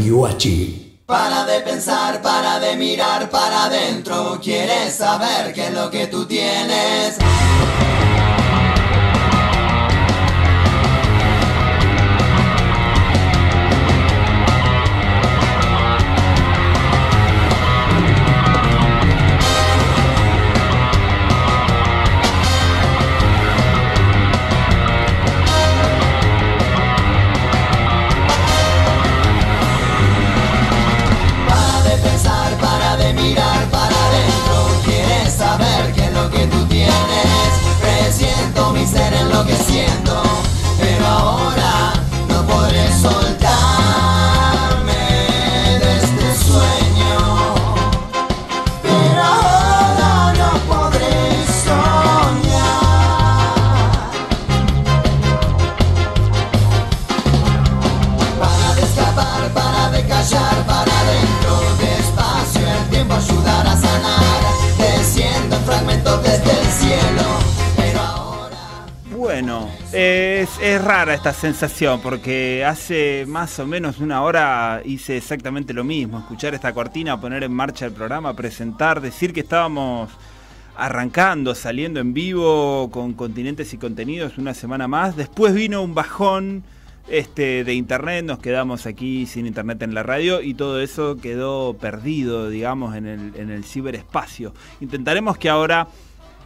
WH. Para de pensar, para de mirar para adentro. ¿Quieres saber qué es lo que tú tienes? Mirar para adentro, quieres saber qué es lo que tú tienes. Presiento mi ser enloqueciendo, pero ahora no podré soltarme de este sueño. Pero ahora no podré soñar. Para de escapar, para de callar, para adentro. El tiempo ayudará a sanar, desciendo en fragmentos desde el cielo, pero ahora... Bueno, es rara esta sensación porque hace más o menos una hora hice exactamente lo mismo, escuchar esta cortina, poner en marcha el programa, presentar, decir que estábamos arrancando, saliendo en vivo con Continentes y Contenidos una semana más, después vino un bajón de internet, nos quedamos aquí sin internet en la radio y todo eso quedó perdido, digamos, en el ciberespacio. Intentaremos que ahora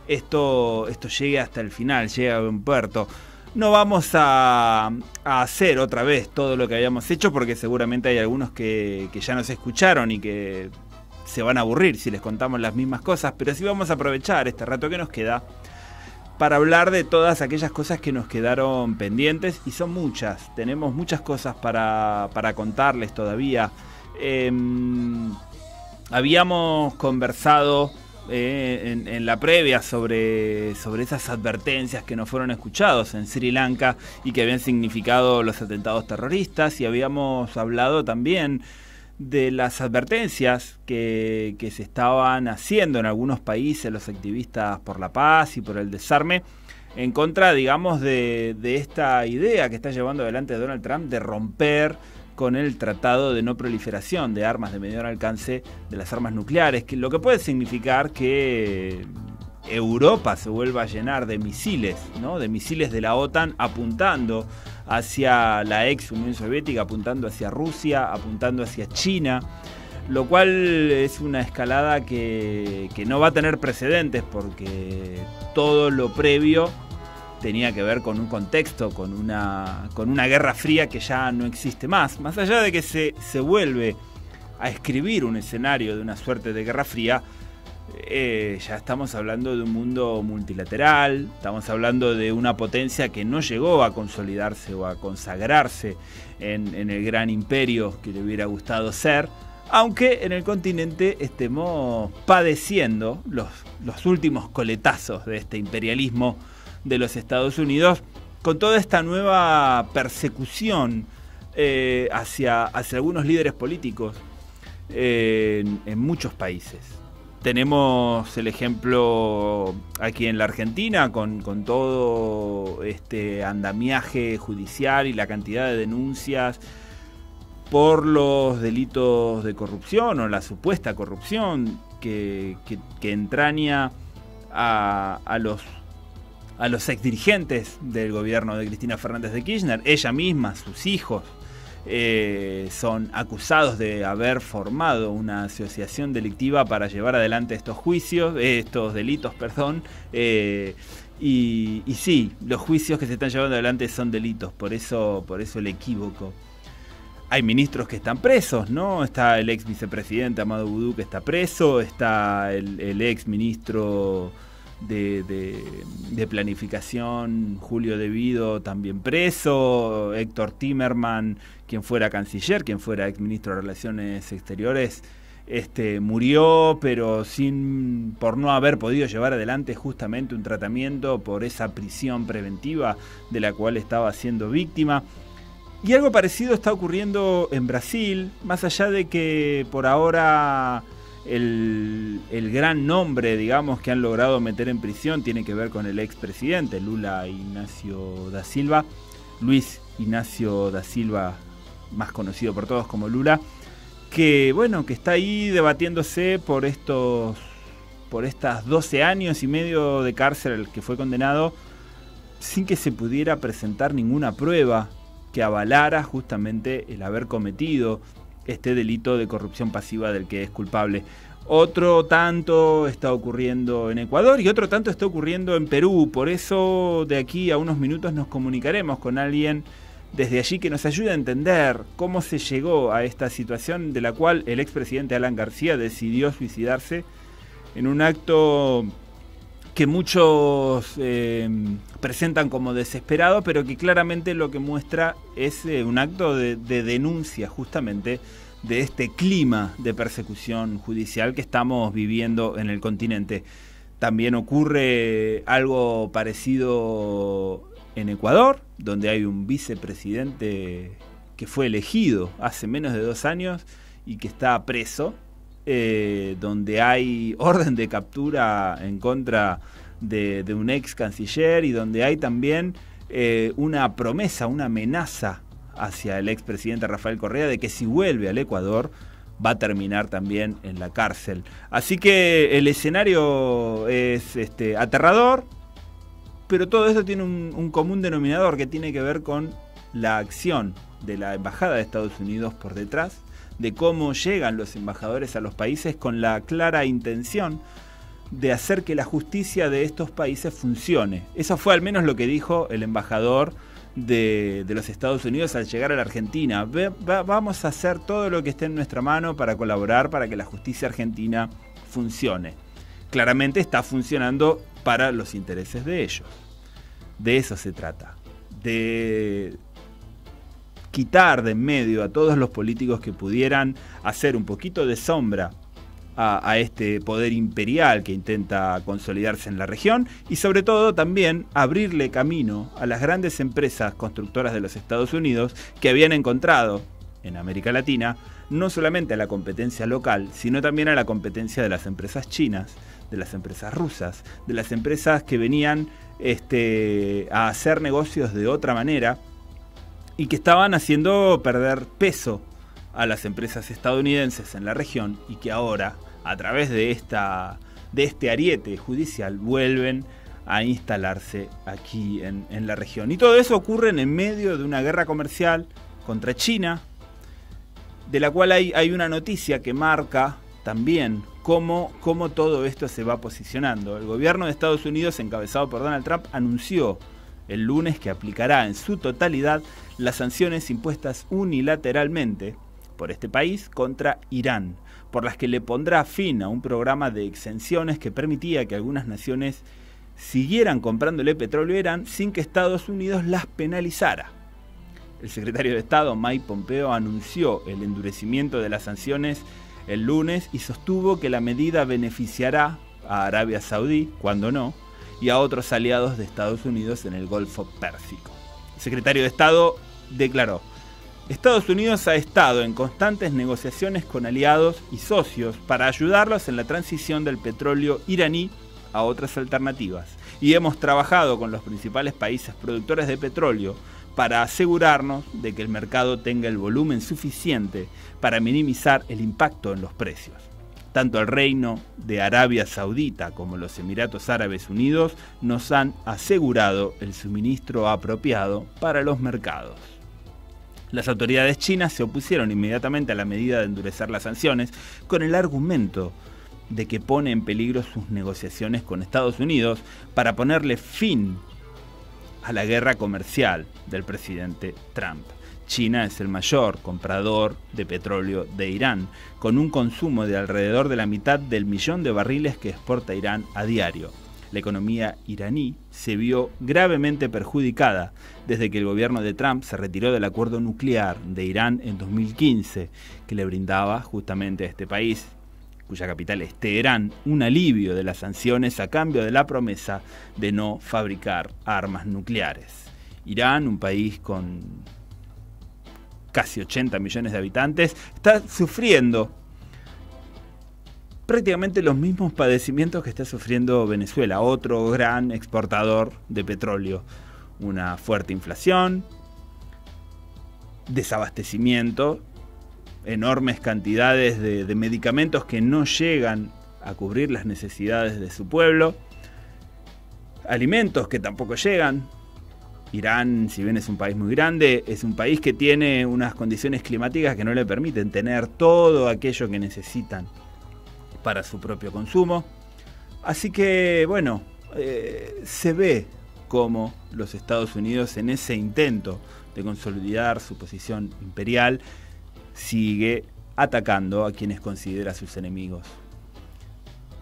esto llegue hasta el final, llegue a buen puerto. No vamos a hacer otra vez todo lo que habíamos hecho porque seguramente hay algunos que ya nos escucharon y que se van a aburrir si les contamos las mismas cosas, pero sí vamos a aprovechar este rato que nos queda para hablar de todas aquellas cosas que nos quedaron pendientes, y son muchas, tenemos muchas cosas para contarles todavía. Habíamos conversado en la previa sobre esas advertencias que nos fueron escuchados en Sri Lanka y que habían significado los atentados terroristas, y habíamos hablado también de las advertencias que se estaban haciendo en algunos países los activistas por la paz y por el desarme en contra, digamos, de esta idea que está llevando adelante Donald Trump de romper con el tratado de no proliferación de armas de mediano alcance, de las armas nucleares, que lo que puede significar que Europa se vuelva a llenar de misiles, ¿no? De misiles de la OTAN apuntando hacia la ex Unión Soviética, apuntando hacia Rusia, apuntando hacia China, lo cual es una escalada que no va a tener precedentes porque todo lo previo tenía que ver con un contexto, con una guerra fría que ya no existe más. Más allá de que se vuelve a escribir un escenario de una suerte de guerra fría, ya estamos hablando de un mundo multilateral, estamos hablando de una potencia que no llegó a consolidarse o a consagrarse en el gran imperio que le hubiera gustado ser, aunque en el continente estemos padeciendo los últimos coletazos de este imperialismo de los Estados Unidos, con toda esta nueva persecución hacia algunos líderes políticos en muchos países. Tenemos el ejemplo aquí en la Argentina con todo este andamiaje judicial y la cantidad de denuncias por los delitos de corrupción o la supuesta corrupción que entraña a los exdirigentes del gobierno de Cristina Fernández de Kirchner. Ella misma, sus hijos, son acusados de haber formado una asociación delictiva para llevar adelante estos delitos, y sí, los juicios que se están llevando adelante son delitos, por eso el equívoco. Hay ministros que están presos, ¿no? Está el ex vicepresidente Amado Boudou, que está preso, está el ex ministro de planificación Julio De Vido también preso, Héctor Timerman, quien fuera canciller, quien fuera ex ministro de Relaciones Exteriores, murió, pero por no haber podido llevar adelante justamente un tratamiento por esa prisión preventiva de la cual estaba siendo víctima. Y algo parecido está ocurriendo en Brasil, más allá de que por ahora el gran nombre, digamos, que han logrado meter en prisión tiene que ver con el expresidente Luis Inácio da Silva, más conocido por todos como Lula, que bueno, que está ahí debatiéndose por estas 12 años y medio de cárcel al que fue condenado, sin que se pudiera presentar ninguna prueba que avalara justamente el haber cometido este delito de corrupción pasiva del que es culpable. Otro tanto está ocurriendo en Ecuador y otro tanto está ocurriendo en Perú. Por eso de aquí a unos minutos nos comunicaremos con alguien desde allí que nos ayude a entender cómo se llegó a esta situación de la cual el expresidente Alan García decidió suicidarse en un acto que muchos presentan como desesperado, pero que claramente lo que muestra es un acto de denuncia justamente de este clima de persecución judicial que estamos viviendo en el continente. También ocurre algo parecido en Ecuador, donde hay un vicepresidente que fue elegido hace menos de 2 años y que está preso, donde hay orden de captura en contra de un ex canciller y donde hay también una promesa, una amenaza hacia el expresidente Rafael Correa de que si vuelve al Ecuador va a terminar también en la cárcel. Así que el escenario es aterrador, pero todo esto tiene un común denominador que tiene que ver con la acción de la Embajada de Estados Unidos por detrás, de cómo llegan los embajadores a los países con la clara intención de hacer que la justicia de estos países funcione. Eso fue al menos lo que dijo el embajador de los Estados Unidos al llegar a la Argentina. Vamos a hacer todo lo que esté en nuestra mano para colaborar para que la justicia argentina funcione. Claramente está funcionando para los intereses de ellos. De eso se trata. De quitar de en medio a todos los políticos que pudieran hacer un poquito de sombra a este poder imperial que intenta consolidarse en la región y sobre todo también abrirle camino a las grandes empresas constructoras de los Estados Unidos que habían encontrado en América Latina no solamente a la competencia local, sino también a la competencia de las empresas chinas, de las empresas rusas, de las empresas que venían a hacer negocios de otra manera y que estaban haciendo perder peso a las empresas estadounidenses en la región y que ahora, a través de este ariete judicial, vuelven a instalarse aquí en la región. Y todo eso ocurre en medio de una guerra comercial contra China, de la cual hay una noticia que marca también cómo todo esto se va posicionando. El gobierno de Estados Unidos, encabezado por Donald Trump, anunció el lunes que aplicará en su totalidad las sanciones impuestas unilateralmente por este país contra Irán, por las que le pondrá fin a un programa de exenciones que permitía que algunas naciones siguieran comprándole petróleo a Irán sin que Estados Unidos las penalizara. El secretario de Estado, Mike Pompeo, anunció el endurecimiento de las sanciones el lunes y sostuvo que la medida beneficiará a Arabia Saudí, cuando no, y a otros aliados de Estados Unidos en el Golfo Pérsico. El secretario de Estado declaró: Estados Unidos ha estado en constantes negociaciones con aliados y socios para ayudarlos en la transición del petróleo iraní a otras alternativas, y hemos trabajado con los principales países productores de petróleo para asegurarnos de que el mercado tenga el volumen suficiente para minimizar el impacto en los precios. Tanto el Reino de Arabia Saudita como los Emiratos Árabes Unidos nos han asegurado el suministro apropiado para los mercados. Las autoridades chinas se opusieron inmediatamente a la medida de endurecer las sanciones con el argumento de que pone en peligro sus negociaciones con Estados Unidos para ponerle fin a la guerra comercial del presidente Trump. China es el mayor comprador de petróleo de Irán, con un consumo de alrededor de la mitad del millón de barriles que exporta Irán a diario. La economía iraní se vio gravemente perjudicada desde que el gobierno de Trump se retiró del acuerdo nuclear de Irán en 2015, que le brindaba justamente a este país, cuya capital es Teherán, un alivio de las sanciones a cambio de la promesa de no fabricar armas nucleares. Irán, un país con casi 80 millones de habitantes, está sufriendo prácticamente los mismos padecimientos que está sufriendo Venezuela, otro gran exportador de petróleo. Una fuerte inflación, desabastecimiento, enormes cantidades de medicamentos que no llegan a cubrir las necesidades de su pueblo, alimentos que tampoco llegan. Irán, si bien es un país muy grande, es un país que tiene unas condiciones climáticas que no le permiten tener todo aquello que necesitan para su propio consumo. Así que, bueno, se ve cómo los Estados Unidos, en ese intento de consolidar su posición imperial, sigue atacando a quienes considera sus enemigos.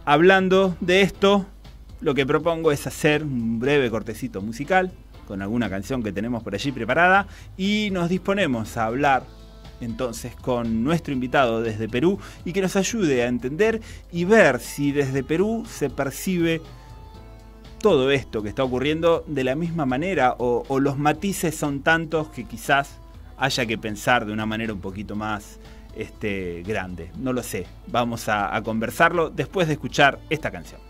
Hablando de esto, lo que propongo es hacer un breve cortecito musical con alguna canción que tenemos por allí preparada y nos disponemos a hablar entonces con nuestro invitado desde Perú y que nos ayude a entender y ver si desde Perú se percibe todo esto que está ocurriendo de la misma manera o los matices son tantos que quizás haya que pensar de una manera un poquito más grande. No lo sé, vamos a conversarlo después de escuchar esta canción.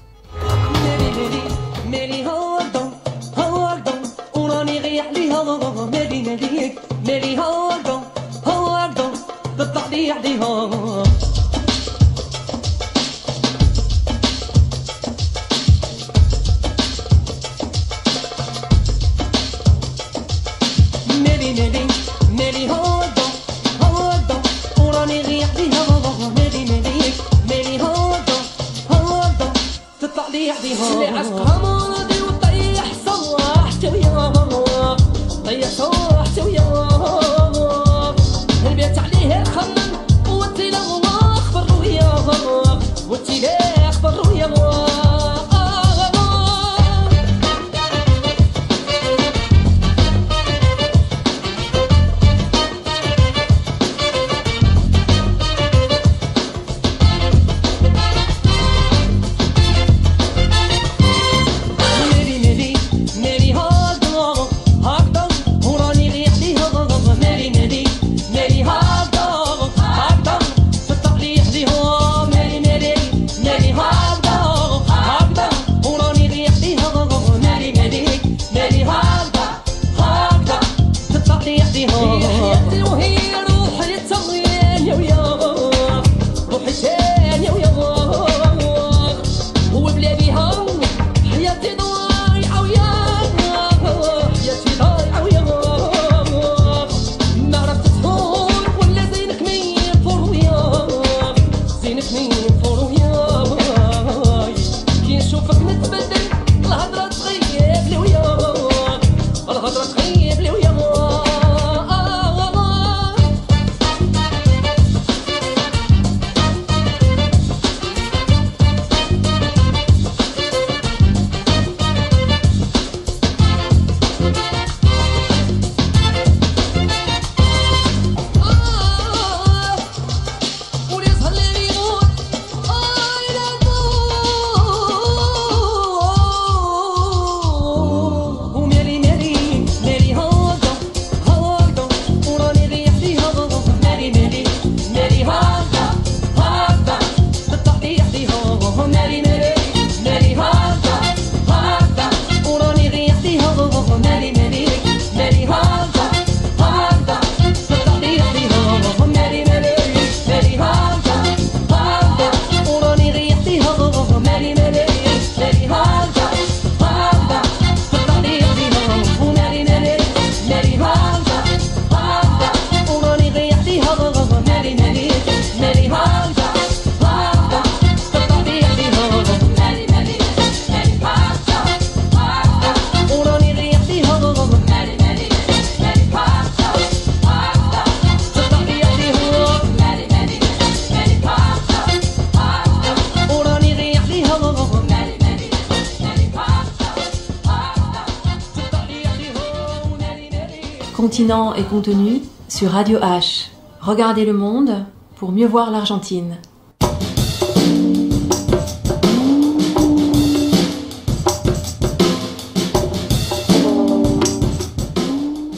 Continent et contenu sur Radio H. Regardez le monde pour mieux voir l'Argentine.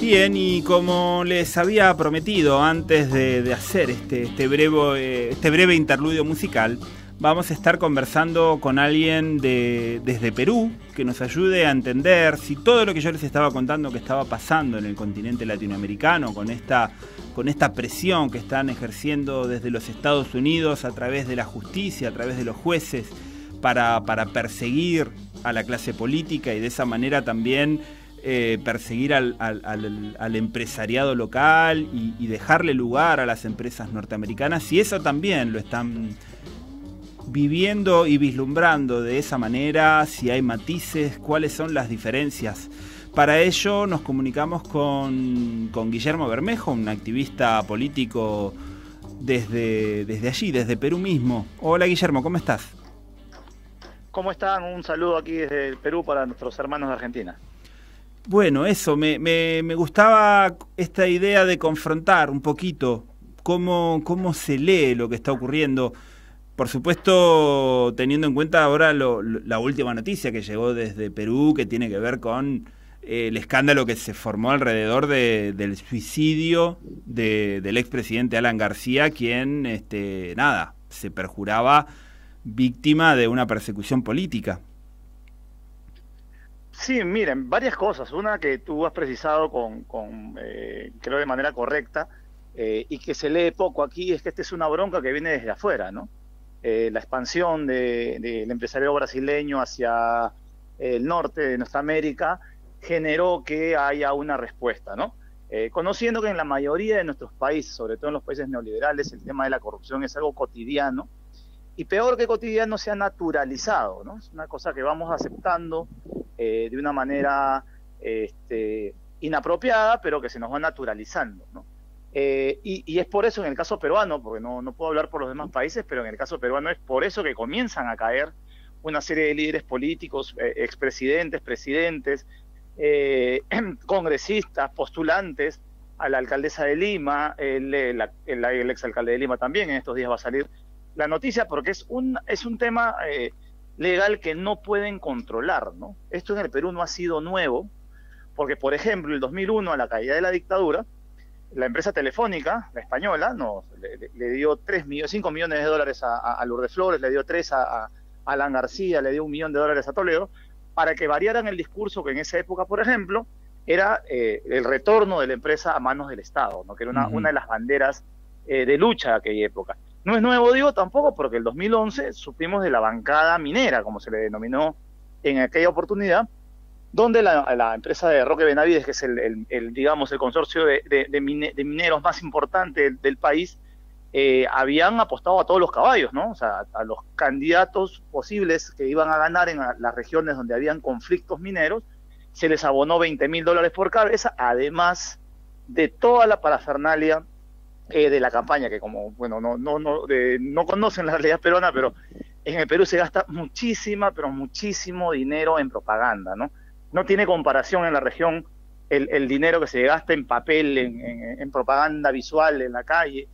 Bien, y como les había prometido antes de hacer este breve interludio musical, vamos a estar conversando con alguien desde Perú que nos ayude a entender si todo lo que yo les estaba contando que estaba pasando en el continente latinoamericano con esta presión que están ejerciendo desde los Estados Unidos a través de la justicia, a través de los jueces, para perseguir a la clase política y de esa manera también perseguir al empresariado local y dejarle lugar a las empresas norteamericanas, si eso también lo están viviendo y vislumbrando de esa manera, si hay matices, cuáles son las diferencias. Para ello nos comunicamos con Guillermo Bermejo, un activista político desde allí, desde Perú mismo. Hola Guillermo, ¿cómo estás? ¿Cómo están? Un saludo aquí desde el Perú para nuestros hermanos de Argentina. Bueno, eso, me gustaba esta idea de confrontar un poquito cómo se lee lo que está ocurriendo. Por supuesto, teniendo en cuenta ahora la última noticia que llegó desde Perú, que tiene que ver con el escándalo que se formó alrededor del suicidio del expresidente Alan García, quien, se perjuraba víctima de una persecución política. Sí, miren, varias cosas. Una que tú has precisado creo de manera correcta, y que se lee poco aquí, es que esta es una bronca que viene desde afuera, ¿no? La expansión del empresariado brasileño hacia el norte de nuestra América generó que haya una respuesta, ¿no? Conociendo que en la mayoría de nuestros países, sobre todo en los países neoliberales, el tema de la corrupción es algo cotidiano, y peor que cotidiano, se ha naturalizado, ¿no? Es una cosa que vamos aceptando de una manera inapropiada, pero que se nos va naturalizando, ¿no? Y es por eso en el caso peruano, porque no puedo hablar por los demás países, pero en el caso peruano es por eso que comienzan a caer una serie de líderes políticos, expresidentes, presidentes, congresistas, postulantes a la alcaldesa de Lima, el exalcalde de Lima también, en estos días va a salir la noticia, porque es un tema legal que no pueden controlar, ¿no? Esto en el Perú no ha sido nuevo, porque por ejemplo, en el 2001, a la caída de la dictadura, la empresa telefónica, la española, le dio 5 millones de dólares a Lourdes Flores, le dio 3 a Alan García, le dio $1 millón a Toledo, para que variaran el discurso que en esa época, por ejemplo, era el retorno de la empresa a manos del Estado, ¿no? Que era una de las banderas de lucha de aquella época. No es nuevo, digo, tampoco, porque el 2011 supimos de la bancada minera, como se le denominó en aquella oportunidad, donde la empresa de Roque Benavides, que es el consorcio de mineros más importante del país, habían apostado a todos los caballos, ¿no? O sea, a los candidatos posibles que iban a ganar en las regiones donde habían conflictos mineros, se les abonó $20.000 por cabeza, además de toda la parafernalia de la campaña, que como, bueno, no conocen la realidad peruana, pero en el Perú se gasta muchísimo dinero en propaganda, ¿no? No tiene comparación en la región el dinero que se gasta en papel, en propaganda visual, en la calle,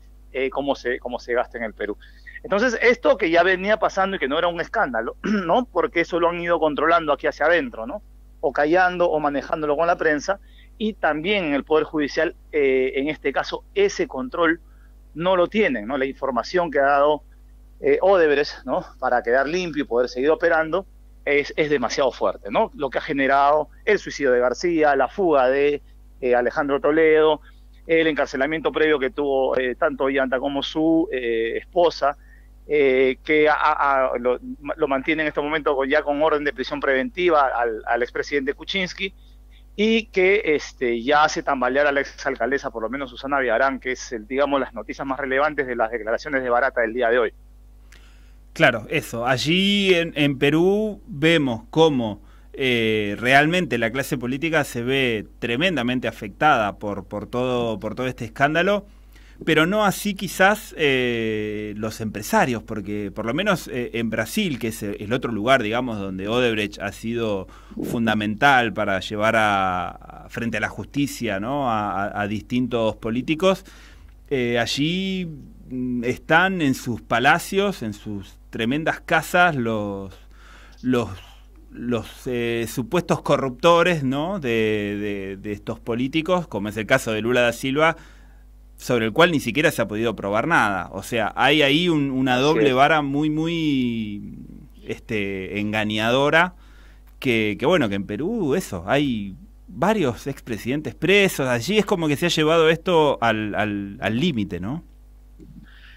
como se gasta en el Perú. Entonces, esto que ya venía pasando y que no era un escándalo, ¿no? Porque eso lo han ido controlando aquí hacia adentro, ¿no? O callando o manejándolo con la prensa, y también en el Poder Judicial, en este caso, ese control no lo tienen, ¿no? La información que ha dado Odebrecht, ¿no? Para quedar limpio y poder seguir operando, es demasiado fuerte, ¿no? Lo que ha generado el suicidio de García, la fuga de Alejandro Toledo, el encarcelamiento previo que tuvo tanto Ollanta como su esposa, que lo mantiene en este momento ya con orden de prisión preventiva al expresidente Kuczynski, y que ya hace tambalear a la exalcaldesa, por lo menos Susana Villarán, que es, las noticias más relevantes de las declaraciones de Barata del día de hoy. Claro, eso. Allí en Perú vemos cómo realmente la clase política se ve tremendamente afectada por todo este escándalo, pero no así quizás los empresarios, porque por lo menos en Brasil, que es el otro lugar, digamos, donde Odebrecht ha sido fundamental para llevar frente a la justicia, ¿no? a distintos políticos, allí están en sus palacios, en sus tremendas casas, los supuestos corruptores, ¿no? de estos políticos, como es el caso de Lula da Silva, sobre el cual ni siquiera se ha podido probar nada. O sea, hay ahí una doble vara muy engañadora, que bueno, que en Perú eso, hay varios expresidentes presos, allí es como que se ha llevado esto al límite, ¿no?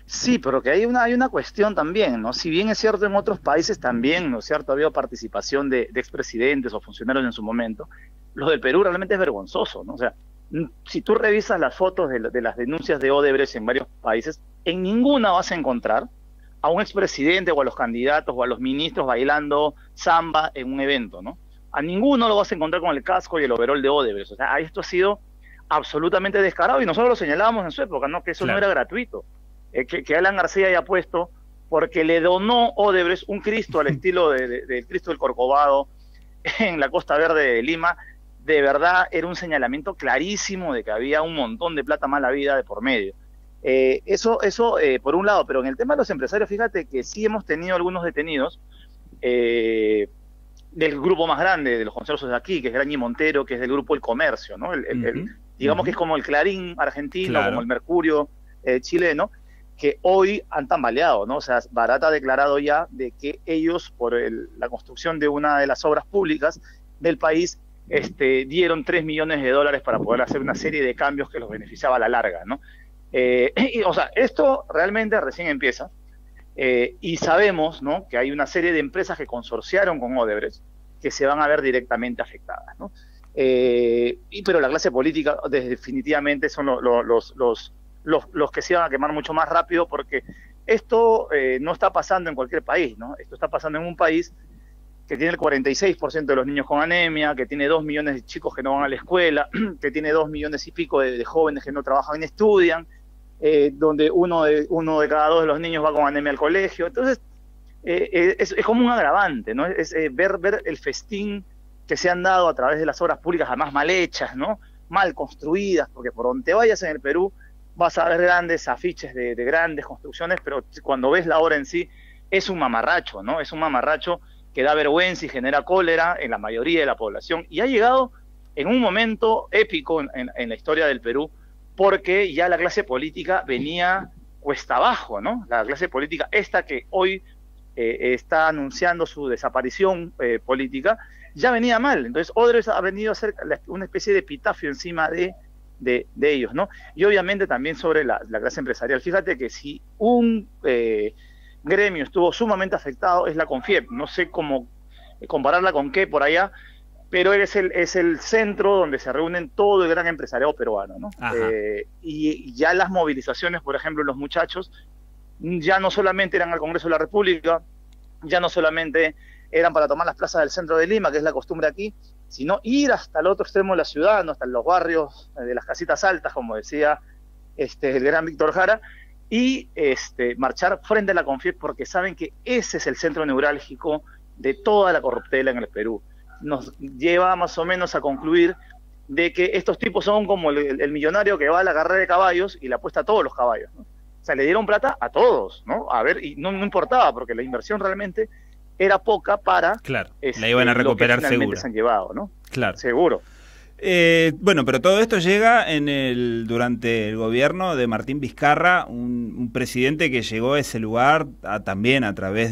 Sí, pero que hay una cuestión también, ¿no? Si bien es cierto en otros países también, ¿no es cierto?, ha habido participación de expresidentes o funcionarios en su momento, lo del Perú realmente es vergonzoso, ¿no? O sea, si tú revisas las fotos de las denuncias de Odebrecht en varios países, en ninguna vas a encontrar a un expresidente o a los candidatos o a los ministros bailando samba en un evento, ¿no? A ninguno lo vas a encontrar con el casco y el overol de Odebrecht. O sea, esto ha sido absolutamente descarado y nosotros lo señalábamos en su época, ¿no? Que eso no era gratuito. Que Alan García haya puesto porque le donó Odebrecht un Cristo al estilo del Cristo del Corcovado en la Costa Verde de Lima, de verdad era un señalamiento clarísimo de que había un montón de plata mala vida de por medio. Eso por un lado, pero en el tema de los empresarios, fíjate que sí hemos tenido algunos detenidos del grupo más grande de los consorcios de aquí, que es Grañi Montero, que es del grupo El Comercio, ¿no? Digamos que es como el Clarín argentino, claro, como el Mercurio chileno, que hoy han tambaleado, ¿no? O sea, Barata ha declarado ya de que ellos, por la construcción de una de las obras públicas del país, dieron $3 millones para poder hacer una serie de cambios que los beneficiaba a la larga, ¿no? O sea, esto realmente recién empieza, y sabemos, ¿no?, que hay una serie de empresas que consorciaron con Odebrecht que se van a ver directamente afectadas, ¿no? Pero la clase política definitivamente son los que se van a quemar mucho más rápido, porque esto no está pasando en cualquier país, ¿no? Esto está pasando en un país que tiene el 46% de los niños con anemia, que tiene 2 millones de chicos que no van a la escuela, que tiene 2 millones y pico de jóvenes que no trabajan ni estudian, donde uno de cada 2 de los niños va con anemia al colegio. Entonces, es como un agravante, ¿no? Es ver el festín que se han dado a través de las obras públicas, además mal hechas, ¿no? Mal construidas, porque por donde vayas en el Perú vas a ver grandes afiches de grandes construcciones, pero cuando ves la obra en sí, es un mamarracho, ¿no? Es un mamarracho que da vergüenza y genera cólera en la mayoría de la población, y ha llegado en un momento épico en la historia del Perú, porque ya la clase política venía cuesta abajo, ¿no? La clase política esta que hoy está anunciando su desaparición política, ya venía mal. Entonces Odebrecht ha venido a hacer una especie de epitafio encima de ellos, ¿no? Y obviamente también sobre la clase empresarial. Fíjate que si un gremio estuvo sumamente afectado es la CONFIEP. No sé cómo compararla con qué por allá, pero es el centro donde se reúnen todo el gran empresariado peruano, ¿no? Y ya las movilizaciones, por ejemplo, los muchachos, ya no solamente eran al Congreso de la República, ya no solamente eran para tomar las plazas del centro de Lima, que es la costumbre aquí, sino ir hasta el otro extremo de la ciudad, ¿no? Hasta los barrios de las casitas altas, como decía el gran Víctor Jara, y marchar frente a la CONFIEP, porque saben que ese es el centro neurálgico de toda la corruptela en el Perú. Nos lleva más o menos a concluir de que estos tipos son como el millonario que va a la carrera de caballos y le apuesta a todos los caballos, ¿no? O sea, le dieron plata a todos, ¿no? A ver, y no importaba, porque la inversión realmente era poca para... Claro, la iban a recuperar seguro. Finalmente se han llevado, ¿no? Claro. Seguro. Bueno, pero todo esto llega durante el gobierno de Martín Vizcarra, un presidente que llegó a ese lugar también a través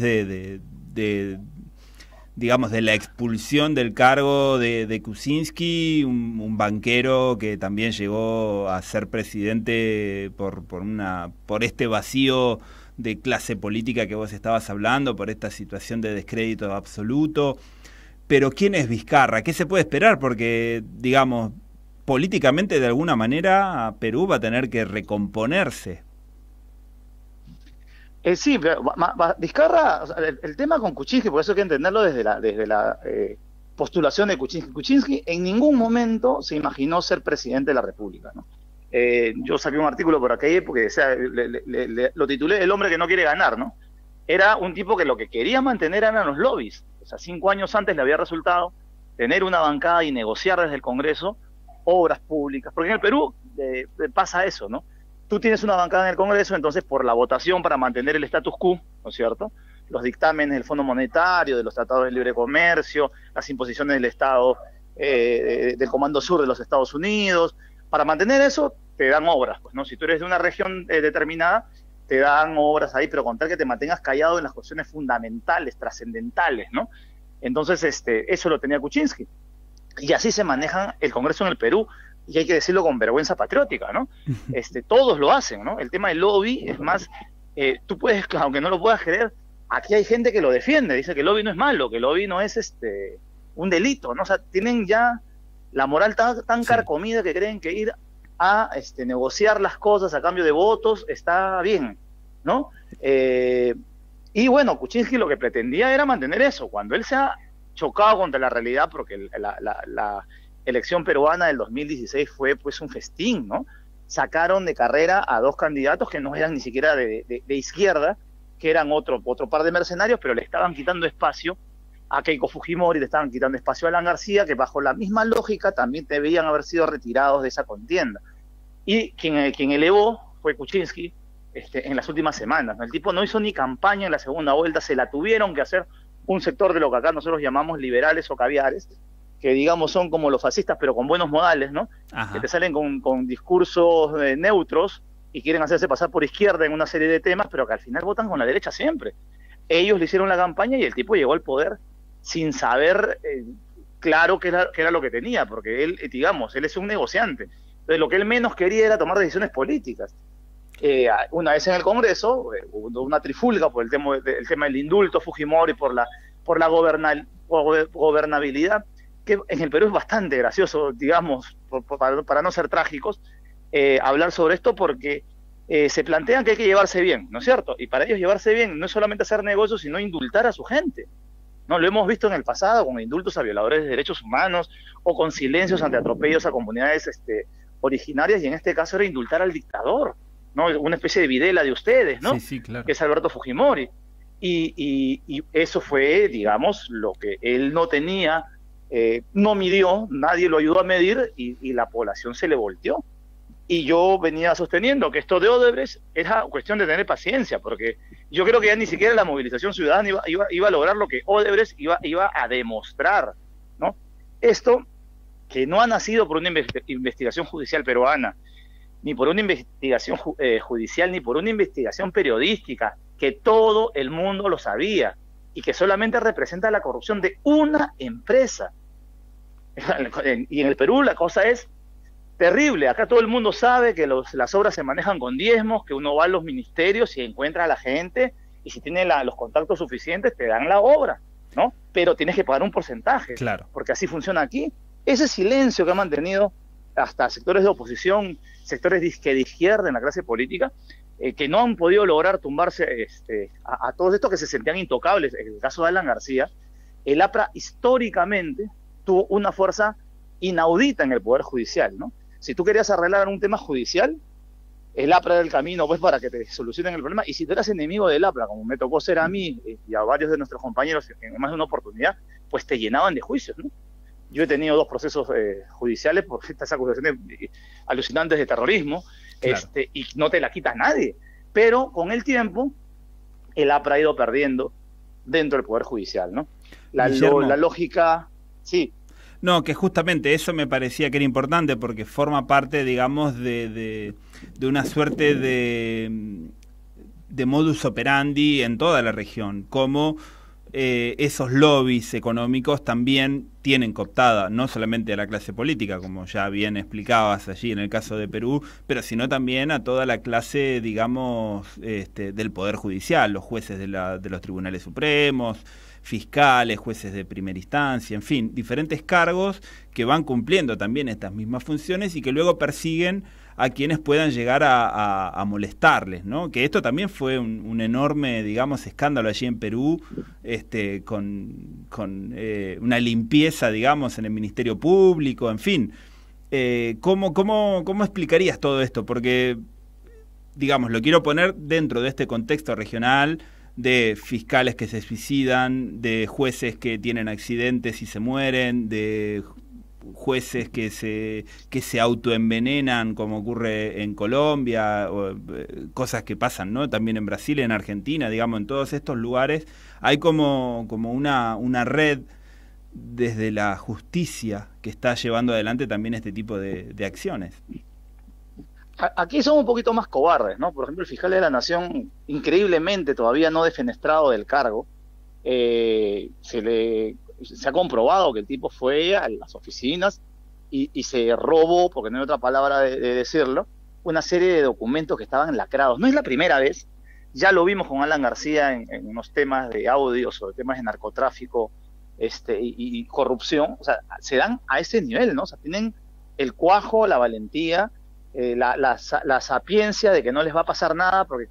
digamos, de la expulsión del cargo de Kuczynski, un banquero que también llegó a ser presidente por este vacío de clase política que vos estabas hablando, por esta situación de descrédito absoluto. Pero ¿quién es Vizcarra? ¿Qué se puede esperar? Porque, digamos, políticamente de alguna manera Perú va a tener que recomponerse. Sí, pero Vizcarra, o sea, el tema con Kuczynski, por eso hay que entenderlo desde la postulación de Kuczynski. Kuczynski en ningún momento se imaginó ser presidente de la República, ¿no? Yo saqué un artículo por aquella época que decía, lo titulé El hombre que no quiere ganar, ¿no? Era un tipo que lo que quería mantener eran los lobbies. O sea, 5 años antes le había resultado tener una bancada y negociar desde el Congreso obras públicas. Porque en el Perú pasa eso, ¿no? Tú tienes una bancada en el Congreso, entonces por la votación para mantener el status quo, ¿no es cierto?, los dictámenes del Fondo Monetario, de los tratados de libre comercio, las imposiciones del Estado, del Comando Sur de los Estados Unidos, para mantener eso te dan obras, pues, ¿no? Si tú eres de una región determinada, te dan obras ahí, pero con tal que te mantengas callado en las cuestiones fundamentales, trascendentales, ¿no? Entonces, eso lo tenía Kuczynski. Y así se maneja el Congreso en el Perú, y hay que decirlo con vergüenza patriótica, ¿no? Todos lo hacen, ¿no? El tema del lobby, es más, tú puedes, aunque no lo puedas creer, aquí hay gente que lo defiende, dice que el lobby no es malo, que el lobby no es un delito, ¿no? O sea, tienen ya la moral tan carcomida que creen que ir a negociar las cosas a cambio de votos está bien, ¿no? Y bueno, Kuczynski lo que pretendía era mantener eso. Cuando él se ha chocado contra la realidad, porque la elección peruana del 2016 fue pues un festín, ¿no? Sacaron de carrera a 2 candidatos que no eran ni siquiera de izquierda, que eran otro par de mercenarios, pero le estaban quitando espacio a Keiko Fujimori, le estaban quitando espacio a Alan García, que bajo la misma lógica también debían haber sido retirados de esa contienda. Y quien elevó fue Kuczynski en las últimas semanas, ¿no? El tipo no hizo ni campaña en la segunda vuelta, se la tuvieron que hacer un sector de lo que acá nosotros llamamos liberales o caviares, que digamos son como los fascistas pero con buenos modales, ¿no? Ajá. Que te salen con discursos neutros y quieren hacerse pasar por izquierda en una serie de temas, pero que al final votan con la derecha siempre. Ellos le hicieron la campaña y el tipo llegó al poder sin saber claro qué era lo que tenía, porque él, digamos, él es un negociante. Entonces lo que él menos quería era tomar decisiones políticas. Una vez en el Congreso, hubo una trifulga por el tema del indulto Fujimori, por la gobernabilidad, que en el Perú es bastante gracioso, digamos, para no ser trágicos, hablar sobre esto porque se plantean que hay que llevarse bien, ¿no es cierto? Y para ellos llevarse bien no es solamente hacer negocios, sino indultar a su gente. ¿No? Lo hemos visto en el pasado con indultos a violadores de derechos humanos o con silencios ante atropellos a comunidades originarias, y en este caso era indultar al dictador, ¿no? Una especie de Videla de ustedes, ¿no? Sí, sí, claro. Que es Alberto Fujimori. Y eso fue, digamos, lo que él no tenía, no midió, nadie lo ayudó a medir y la población se le volteó. Y yo venía sosteniendo que esto de Odebrecht era cuestión de tener paciencia, porque yo creo que ya ni siquiera la movilización ciudadana iba a lograr lo que Odebrecht iba a demostrar, ¿no? Esto, que no ha nacido por una investigación judicial peruana, ni por una investigación judicial, ni por una investigación periodística, que todo el mundo lo sabía, y que solamente representa la corrupción de una empresa. Y en el Perú la cosa es terrible. Acá todo el mundo sabe que las obras se manejan con diezmos, que uno va a los ministerios y encuentra a la gente, y si tiene los contactos suficientes te dan la obra, ¿no? Pero tienes que pagar un porcentaje, claro, porque así funciona aquí. Ese silencio que ha mantenido hasta sectores de oposición, sectores de izquierda en la clase política, que no han podido lograr tumbarse a todos estos que se sentían intocables. En el caso de Alan García, el APRA históricamente tuvo una fuerza inaudita en el Poder Judicial, ¿no? Si tú querías arreglar un tema judicial, el APRA era el camino pues para que te solucionen el problema, y si tú eras enemigo del APRA, como me tocó ser a mí y a varios de nuestros compañeros en más de una oportunidad, pues te llenaban de juicios, ¿no? Yo he tenido 2 procesos judiciales por estas acusaciones alucinantes de terrorismo, claro, y no te la quita nadie. Pero con el tiempo, el APRA ha ido perdiendo dentro del Poder Judicial, ¿no? La lógica, sí. No, que justamente eso me parecía que era importante, porque forma parte, digamos, de una suerte de modus operandi en toda la región, como esos lobbies económicos también tienen cooptada no solamente a la clase política, como ya bien explicabas allí en el caso de Perú, pero sino también a toda la clase, digamos, del Poder Judicial, los jueces de los tribunales supremos, fiscales, jueces de primera instancia, en fin, diferentes cargos que van cumpliendo también estas mismas funciones y que luego persiguen a quienes puedan llegar a molestarles, ¿no? Que esto también fue un enorme, digamos, escándalo allí en Perú, con una limpieza, digamos, en el Ministerio Público, en fin. ¿Cómo explicarías todo esto? Porque, digamos, lo quiero poner dentro de este contexto regional, de fiscales que se suicidan, de jueces que tienen accidentes y se mueren, de jueces que se autoenvenenan, como ocurre en Colombia, o cosas que pasan, ¿no? También en Brasil, en Argentina, digamos, en todos estos lugares hay como una red desde la justicia que está llevando adelante también este tipo de acciones. Aquí son un poquito más cobardes, ¿no? Por ejemplo, el fiscal de la Nación, increíblemente todavía no defenestrado del cargo, se ha comprobado que el tipo fue a las oficinas y se robó, porque no hay otra palabra de decirlo, una serie de documentos que estaban lacrados. No es la primera vez, ya lo vimos con Alan García en unos temas de audio sobre temas de narcotráfico y corrupción. O sea, se dan a ese nivel, ¿no? O sea, tienen el cuajo, la valentía, la sapiencia de que no les va a pasar nada, porque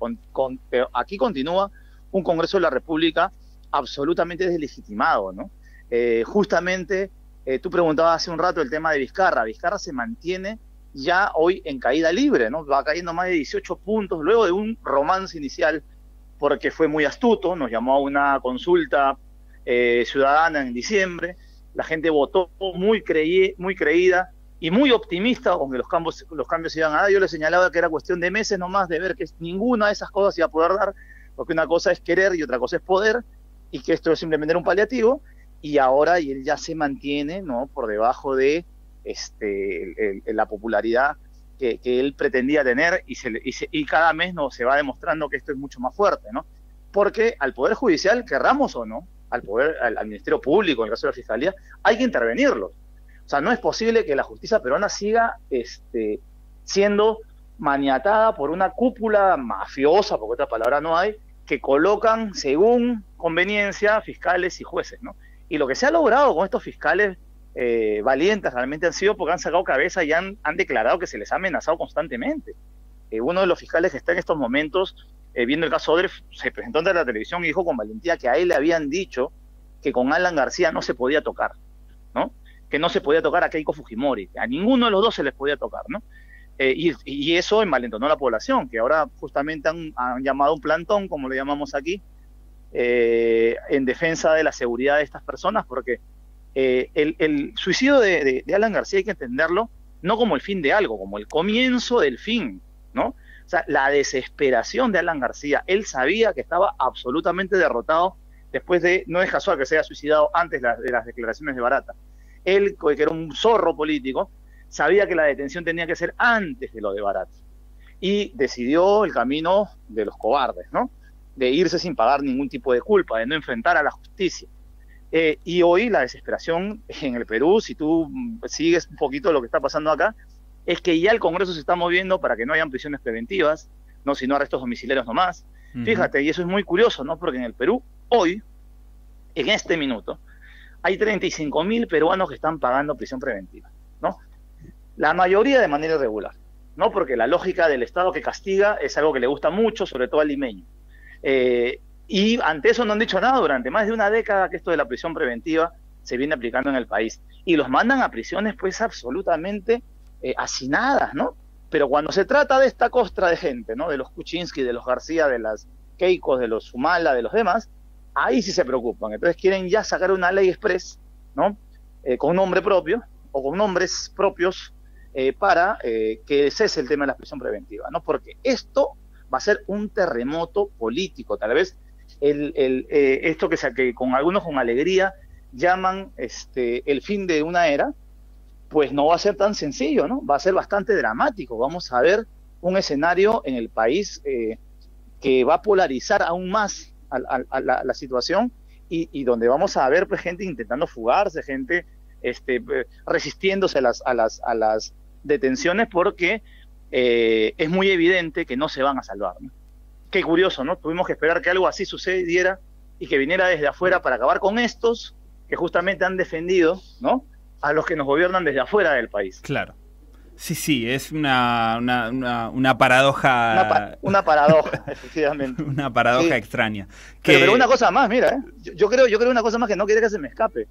aquí continúa un Congreso de la República absolutamente deslegitimado, ¿no? Justamente, tú preguntabas hace un rato el tema de Vizcarra. Vizcarra se mantiene ya hoy en caída libre, ¿no? Va cayendo más de 18 puntos, luego de un romance inicial, porque fue muy astuto, nos llamó a una consulta ciudadana en diciembre, la gente votó muy creída y muy optimista con que los cambios iban a dar. Yo le señalaba que era cuestión de meses nomás de ver que ninguna de esas cosas iba a poder dar, porque una cosa es querer y otra cosa es poder, y que esto es simplemente un paliativo, y ahora y él ya se mantiene, ¿no?, por debajo de la popularidad que él pretendía tener, y cada mes no se va demostrando que esto es mucho más fuerte, ¿no? Porque al Poder Judicial, querramos o no, al Ministerio Público, en el caso de la Fiscalía, hay que intervenirlos. O sea, no es posible que la justicia peruana siga siendo maniatada por una cúpula mafiosa, porque otra palabra no hay, que colocan según conveniencia fiscales y jueces, ¿no? Y lo que se ha logrado con estos fiscales valientes realmente han sido porque han sacado cabeza y han declarado que se les ha amenazado constantemente. Uno de los fiscales que está en estos momentos viendo el caso Odebrecht se presentó ante la televisión y dijo con valentía que a él le habían dicho que con Alan García no se podía tocar, ¿no? Que no se podía tocar a Keiko Fujimori, que a ninguno de los dos se les podía tocar, ¿no? Y eso envalentonó a la población, que ahora justamente han llamado un plantón, como le llamamos aquí, en defensa de la seguridad de estas personas, porque el suicidio de Alan García hay que entenderlo no como el fin de algo, como el comienzo del fin, ¿no? O sea, la desesperación de Alan García, él sabía que estaba absolutamente derrotado después no es casual que se haya suicidado antes de las declaraciones de Barata. Él, que era un zorro político, sabía que la detención tenía que ser antes de lo de Barata. Y decidió el camino de los cobardes, ¿no? De irse sin pagar ningún tipo de culpa, de no enfrentar a la justicia. Y hoy la desesperación en el Perú, si tú sigues un poquito lo que está pasando acá, es que ya el Congreso se está moviendo para que no hayan prisiones preventivas, no, sino arrestos domiciliarios nomás. Fíjate, y eso es muy curioso, ¿no? Porque en el Perú, hoy, en este minuto, hay 35.000 peruanos que están pagando prisión preventiva, ¿no? La mayoría de manera irregular, ¿no? Porque la lógica del Estado que castiga es algo que le gusta mucho, sobre todo al limeño. Y ante eso no han dicho nada durante más de una década que esto de la prisión preventiva se viene aplicando en el país. Y los mandan a prisiones pues absolutamente hacinadas, ¿no? Pero cuando se trata de esta costra de gente, ¿no? De los Kuczynski, de los García, de las Keikos, de los Humala, de los demás, ahí sí se preocupan. Entonces quieren ya sacar una ley express, ¿no? Con un nombre propio o con nombres propios para que cese el tema de la prisión preventiva, ¿no? Porque esto va a ser un terremoto político. Tal vez esto que con algunos con alegría llaman el fin de una era, pues no va a ser tan sencillo, ¿no? Va a ser bastante dramático. Vamos a ver un escenario en el país que va a polarizar aún más la situación y donde vamos a ver pues, gente intentando fugarse, gente resistiéndose a las detenciones porque es muy evidente que no se van a salvar, ¿no? Qué curioso, ¿no? Tuvimos que esperar que algo así sucediera y que viniera desde afuera para acabar con estos que justamente han defendido, ¿no?, a los que nos gobiernan desde afuera del país. Claro. Sí, es una paradoja. Una paradoja, efectivamente. Una paradoja extraña. Pero una cosa más, mira, yo creo una cosa más que no quiere que se me escape.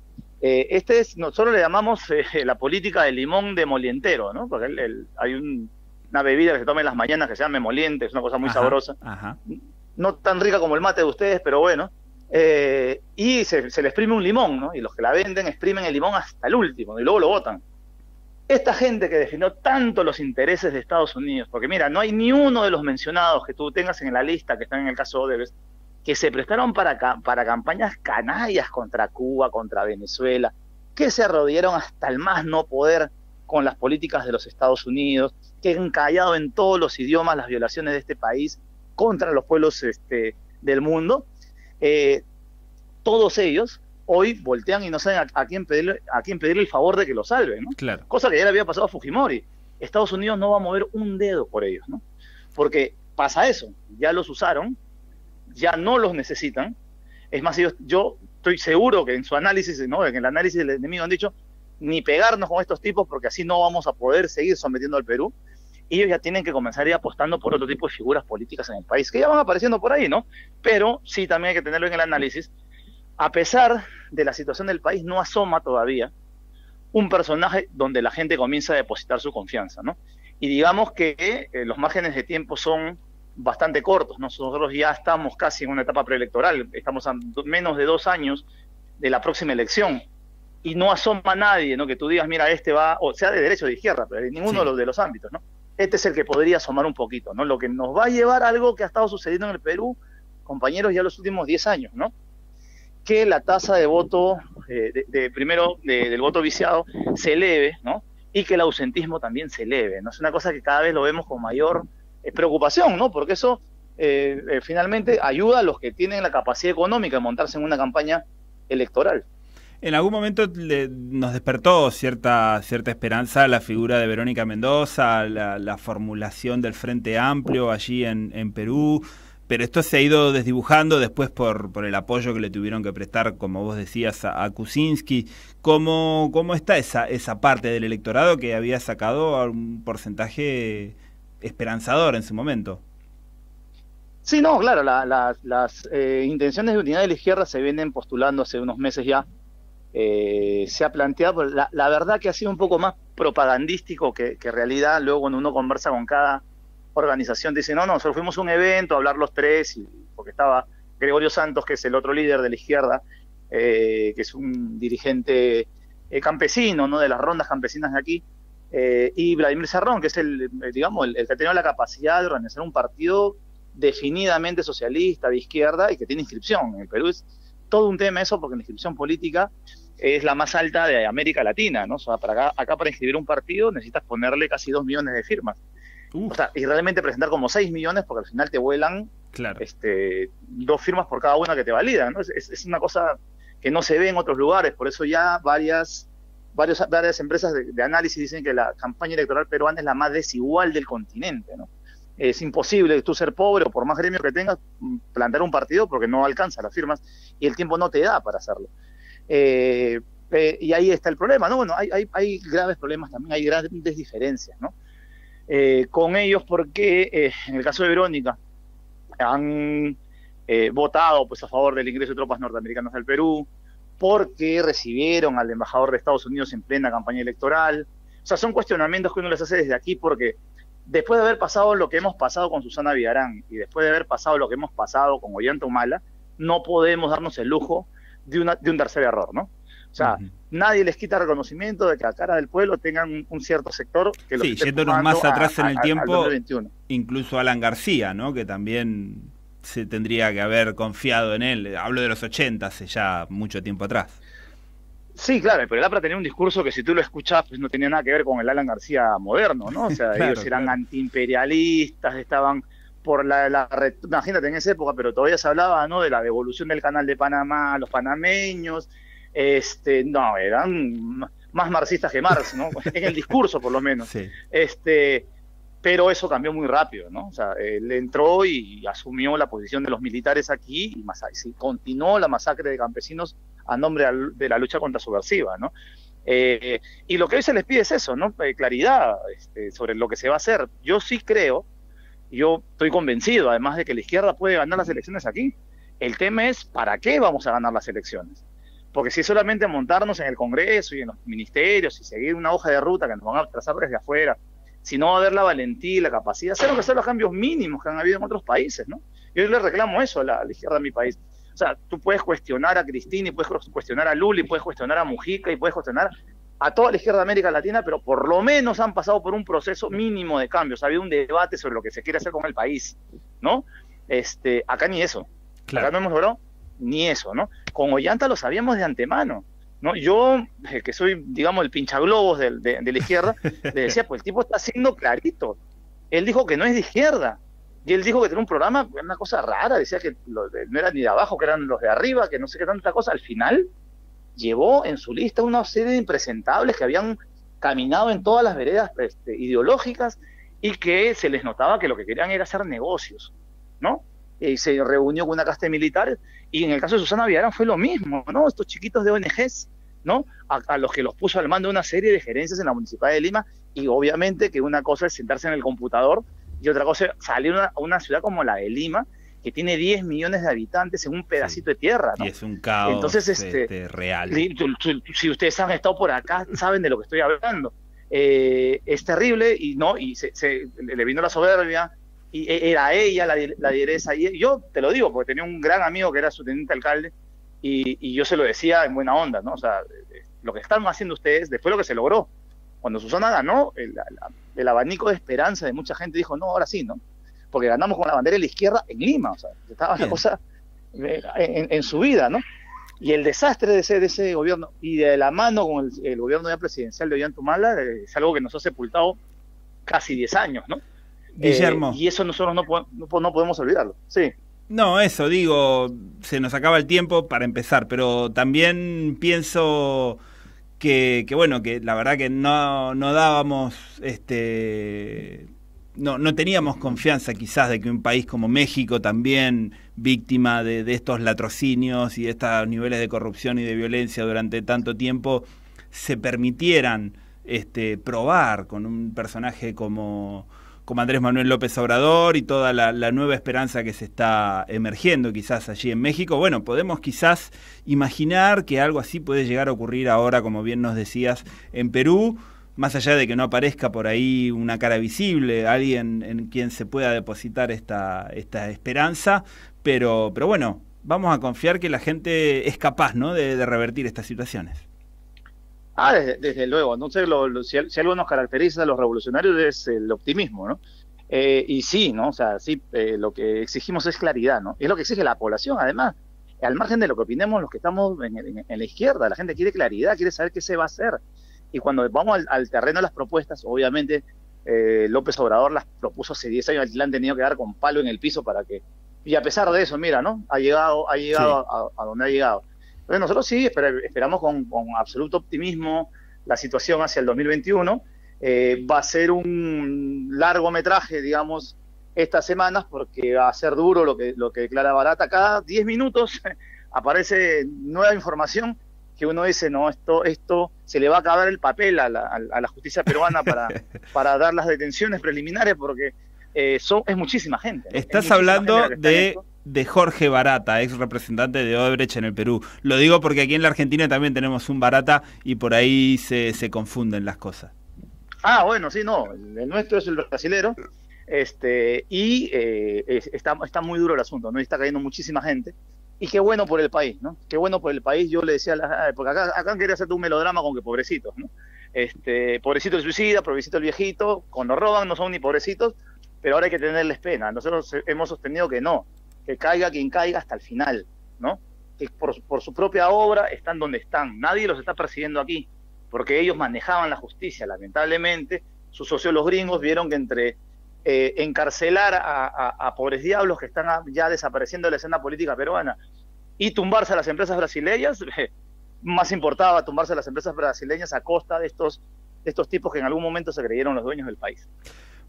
Nosotros le llamamos la política del limón demolientero, ¿no? Porque hay una bebida que se toma en las mañanas que se llama emoliente, es una cosa muy sabrosa. Ajá. No tan rica como el mate de ustedes, pero bueno. Y se le exprime un limón, ¿no? Y los que la venden exprimen el limón hasta el último y luego lo botan. Esta gente que defendió tanto los intereses de Estados Unidos, porque mira, no hay ni uno de los mencionados que tú tengas en la lista que están en el caso Odebrecht, que se prestaron para campañas canallas contra Cuba, contra Venezuela, que se arrodillaron hasta el más no poder con las políticas de los Estados Unidos, que han callado en todos los idiomas las violaciones de este país contra los pueblos del mundo, todos ellos hoy voltean y no saben a quién pedirle el favor de que lo salven, ¿no? Claro. Cosa que ya le había pasado a Fujimori. Estados Unidos no va a mover un dedo por ellos, ¿no? Porque pasa eso, ya los usaron, ya no los necesitan. Es más, yo estoy seguro que en su análisis, ¿no?, en el análisis del enemigo han dicho, ni pegarnos con estos tipos porque así no vamos a poder seguir sometiendo al Perú. Y ellos ya tienen que comenzar a ir apostando por otro tipo de figuras políticas en el país, que ya van apareciendo por ahí, ¿no? Pero sí, también hay que tenerlo en el análisis. A pesar de la situación del país, no asoma todavía un personaje donde la gente comienza a depositar su confianza, ¿no? Y digamos que los márgenes de tiempo son bastante cortos, ¿no? Nosotros ya estamos casi en una etapa preelectoral, estamos a menos de 2 años de la próxima elección, y no asoma nadie, ¿no?, que tú digas, mira, este va, o sea, de derecha o de izquierda, pero en ninguno de los ámbitos, ¿no? Este es el que podría asomar un poquito, ¿no? Lo que nos va a llevar a algo que ha estado sucediendo en el Perú, compañeros, ya los últimos 10 años, ¿no? Que la tasa de voto, del voto viciado, se eleve, ¿no? Y que el ausentismo también se eleve, ¿no? Es una cosa que cada vez lo vemos con mayor preocupación, ¿no? Porque eso finalmente ayuda a los que tienen la capacidad económica de montarse en una campaña electoral. En algún momento nos despertó cierta esperanza la figura de Verónica Mendoza, la formulación del Frente Amplio allí en Perú, pero esto se ha ido desdibujando después por el apoyo que le tuvieron que prestar, como vos decías, a Kuczynski. ¿Cómo está esa parte del electorado que había sacado a un porcentaje esperanzador en su momento? Sí, no, claro, las intenciones de unidad de la izquierda se vienen postulando hace unos meses ya. Se ha planteado, la verdad que ha sido un poco más propagandístico que realidad. Luego cuando uno conversa con cada organización dice, no, nosotros fuimos a un evento a hablar los tres, porque estaba Gregorio Santos, que es el otro líder de la izquierda, que es un dirigente campesino, ¿no?, de las rondas campesinas de aquí, y Vladimir Cerrón, que es el que ha tenido la capacidad de organizar un partido definidamente socialista, de izquierda, y que tiene inscripción. En el Perú es todo un tema eso, porque la inscripción política es la más alta de América Latina, ¿no? O sea, acá para inscribir un partido necesitas ponerle casi 2 millones de firmas. O sea, y realmente presentar como 6 millones, porque al final te vuelan, claro, 2 firmas por cada una que te validan, ¿no? Es una cosa que no se ve en otros lugares. Por eso ya varias empresas de análisis dicen que la campaña electoral peruana es la más desigual del continente, ¿no? Es imposible tú ser pobre o por más gremio que tengas, plantar un partido porque no alcanza las firmas y el tiempo no te da para hacerlo. Y ahí está el problema, ¿no? Bueno, hay graves problemas también, hay grandes diferencias, ¿no? Con ellos porque en el caso de Verónica han votado pues a favor del ingreso de tropas norteamericanas al Perú, porque recibieron al embajador de Estados Unidos en plena campaña electoral. O sea, son cuestionamientos que uno les hace desde aquí, porque después de haber pasado lo que hemos pasado con Susana Villarán y después de haber pasado lo que hemos pasado con Ollanta Humala, no podemos darnos el lujo de un tercer error, ¿no? O sea, nadie les quita reconocimiento de que a cara del pueblo tengan un cierto sector que los esté yéndonos más atrás en el tiempo, 2021. Incluso Alan García, ¿no?, que también se tendría que haber confiado en él. Hablo de los 80, hace ya mucho tiempo atrás. Sí, claro, pero el APRA tenía un discurso que si tú lo escuchás, pues no tenía nada que ver con el Alan García moderno, ¿no? O sea, claro, ellos eran antiimperialistas, estaban por imagínate en esa época, pero todavía se hablaba, ¿no?, de la devolución del canal de Panamá a los panameños. No, eran más marxistas que Marx, ¿no? En el discurso, por lo menos. Sí. Pero eso cambió muy rápido, ¿no? O sea, él entró y asumió la posición de los militares aquí y continuó la masacre de campesinos a nombre de la lucha contra subversiva, ¿no? Y lo que hoy se les pide es eso, ¿no? Claridad sobre lo que se va a hacer. Yo sí creo, yo estoy convencido, además, de que la izquierda puede ganar las elecciones aquí. El tema es, ¿para qué vamos a ganar las elecciones? Porque si solamente montarnos en el Congreso y en los ministerios y seguir una hoja de ruta que nos van a trazar desde afuera, si no va a haber la valentía y la capacidad, hacer lo que son los cambios mínimos que han habido en otros países, ¿no? Yo le reclamo eso a la izquierda de mi país. O sea, tú puedes cuestionar a Cristina y puedes cuestionar a Lula y puedes cuestionar a Mujica y puedes cuestionar a toda la izquierda de América Latina, pero por lo menos han pasado por un proceso mínimo de cambios. Ha habido un debate sobre lo que se quiere hacer con el país, ¿no? Acá ni eso. Claro. Acá no hemos logrado ni eso, ¿no? Con Ollanta lo sabíamos de antemano. ¿no? Yo, que soy, digamos, el pinchaglobos de la izquierda, le decía, pues el tipo está siendo clarito. Él dijo que no es de izquierda. Y él dijo que tenía un programa, una cosa rara, decía que no era ni de abajo, que eran los de arriba, que no sé qué tanta cosa. Al final, llevó en su lista una serie de impresentables que habían caminado en todas las veredas ideológicas y que se les notaba que lo que querían era hacer negocios, ¿no? Y se reunió con una casta de militares, y en el caso de Susana Villarán fue lo mismo, ¿no? Estos chiquitos de ONGs, ¿no? A los que los puso al mando de una serie de gerencias en la Municipalidad de Lima, y obviamente que una cosa es sentarse en el computador y otra cosa es salir a una ciudad como la de Lima, que tiene 10 millones de habitantes en un pedacito de tierra, ¿no? Y es un caos. Entonces, real. Si ustedes han estado por acá, saben de lo que estoy hablando. Es terrible, y no, y le vino la soberbia, y era ella la lideresa, y yo te lo digo porque tenía un gran amigo que era su teniente alcalde, y yo se lo decía en buena onda, ¿no? O sea, lo que están haciendo ustedes, después lo que se logró, cuando Susana ganó, el abanico de esperanza de mucha gente dijo, no, ahora sí, ¿no? Porque ganamos con la bandera de la izquierda en Lima, o sea, estaba la cosa en su vida, ¿no? Y el desastre de ese gobierno, y de la mano con el gobierno ya presidencial de Ollantumala, es algo que nos ha sepultado casi 10 años, ¿no? Guillermo. Y eso nosotros no podemos olvidarlo, sí. No, eso, digo, se nos acaba el tiempo para empezar, pero también pienso que bueno, que la verdad que no dábamos, no teníamos confianza quizás de que un país como México, también víctima de estos latrocinios y de estos niveles de corrupción y de violencia durante tanto tiempo, se permitieran probar con un personaje como Andrés Manuel López Obrador y toda la nueva esperanza que se está emergiendo quizás allí en México. Bueno, podemos quizás imaginar que algo así puede llegar a ocurrir ahora, como bien nos decías, en Perú, más allá de que no aparezca por ahí una cara visible, alguien en quien se pueda depositar esta esperanza, pero bueno, vamos a confiar que la gente es capaz, ¿no?, de revertir estas situaciones. Desde luego, no sé, si algo nos caracteriza a los revolucionarios es el optimismo, ¿no? Y sí, ¿no? O sea, sí, lo que exigimos es claridad, ¿no? Es lo que exige la población, además, al margen de lo que opinemos los que estamos en la izquierda, la gente quiere claridad, quiere saber qué se va a hacer. Y cuando vamos al terreno de las propuestas, obviamente López Obrador las propuso hace 10 años, le han tenido que dar con palo en el piso para que... Y a pesar de eso, mira, ¿no? Ha llegado sí, a donde ha llegado. Entonces nosotros sí esperamos con absoluto optimismo la situación hacia el 2021. Va a ser un largometraje, digamos, estas semanas, porque va a ser duro lo que declara Barata. Cada 10 minutos aparece nueva información que uno dice, no, esto se le va a acabar el papel a la justicia peruana para dar las detenciones preliminares, porque es muchísima gente, ¿no? Estás hablando de Jorge Barata, ex representante de Odebrecht en el Perú. Lo digo porque aquí en la Argentina también tenemos un Barata y por ahí se confunden las cosas. Bueno, sí, no, el nuestro es el brasilero, está muy duro el asunto, ¿no? Está cayendo muchísima gente, y qué bueno por el país, ¿no? Qué bueno por el país. Yo le decía, porque acá quería hacerte un melodrama con que pobrecitos, ¿no? Pobrecito el suicida, pobrecito el viejito, cuando roban no son ni pobrecitos, pero ahora hay que tenerles pena. Nosotros hemos sostenido que no, que caiga quien caiga hasta el final, ¿no? Que por su propia obra están donde están. Nadie los está persiguiendo aquí, porque ellos manejaban la justicia. Lamentablemente, sus socios los gringos vieron que entre encarcelar a pobres diablos que están ya desapareciendo de la escena política peruana y tumbarse a las empresas brasileñas, más importaba tumbarse a las empresas brasileñas a costa de estos tipos que en algún momento se creyeron los dueños del país.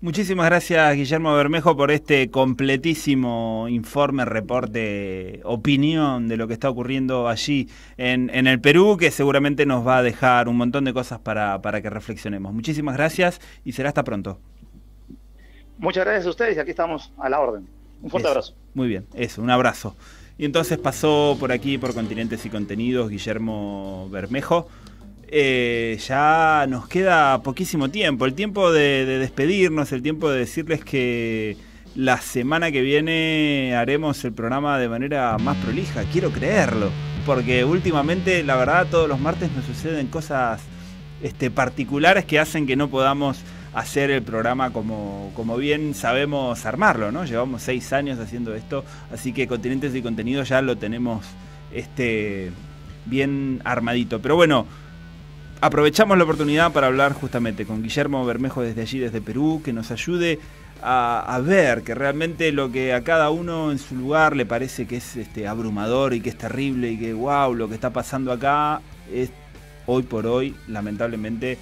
Muchísimas gracias, Guillermo Bermejo, por este completísimo informe, reporte, opinión de lo que está ocurriendo allí en el Perú, que seguramente nos va a dejar un montón de cosas para que reflexionemos. Muchísimas gracias y será hasta pronto. Muchas gracias a ustedes y aquí estamos a la orden. Un fuerte abrazo. Muy bien, un abrazo. Y entonces pasó por aquí, por Continentes y Contenidos, Guillermo Bermejo. Ya nos queda poquísimo tiempo, el tiempo de despedirnos, el tiempo de decirles que la semana que viene haremos el programa de manera más prolija, quiero creerlo, porque últimamente, la verdad, todos los martes nos suceden cosas particulares que hacen que no podamos hacer el programa como bien sabemos armarlo, ¿no? Llevamos 6 años haciendo esto, así que Continentes y Contenidos ya lo tenemos bien armadito. Pero bueno, aprovechamos la oportunidad para hablar justamente con Guillermo Bermejo desde allí, desde Perú, que nos ayude a ver que realmente lo que a cada uno en su lugar le parece que es abrumador y que es terrible y que wow, lo que está pasando acá es hoy por hoy, lamentablemente,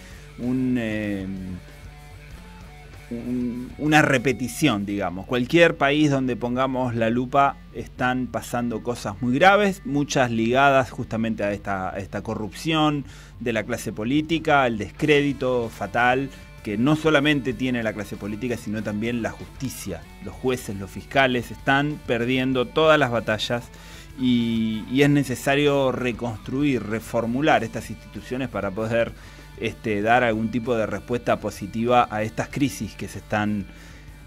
una repetición, digamos. Cualquier país donde pongamos la lupa están pasando cosas muy graves, muchas ligadas justamente a esta corrupción de la clase política, el descrédito fatal que no solamente tiene la clase política, sino también la justicia. Los jueces, los fiscales están perdiendo todas las batallas y es necesario reconstruir, reformular estas instituciones para poder dar algún tipo de respuesta positiva a estas crisis que se están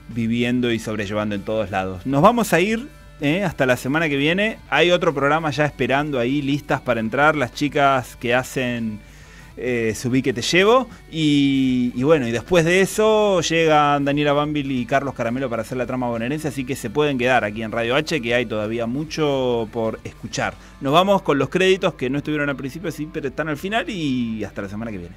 viviendo y sobrellevando en todos lados. Nos vamos a ir hasta la semana que viene. Hay otro programa ya esperando ahí, listas para entrar, las chicas que hacen Subí que te llevo, y bueno, y después de eso llegan Daniela Bambil y Carlos Caramelo para hacer la trama bonaerense, así que se pueden quedar aquí en Radio H, que hay todavía mucho por escuchar. Nos vamos con los créditos que no estuvieron al principio, sí, pero están al final, y hasta la semana que viene.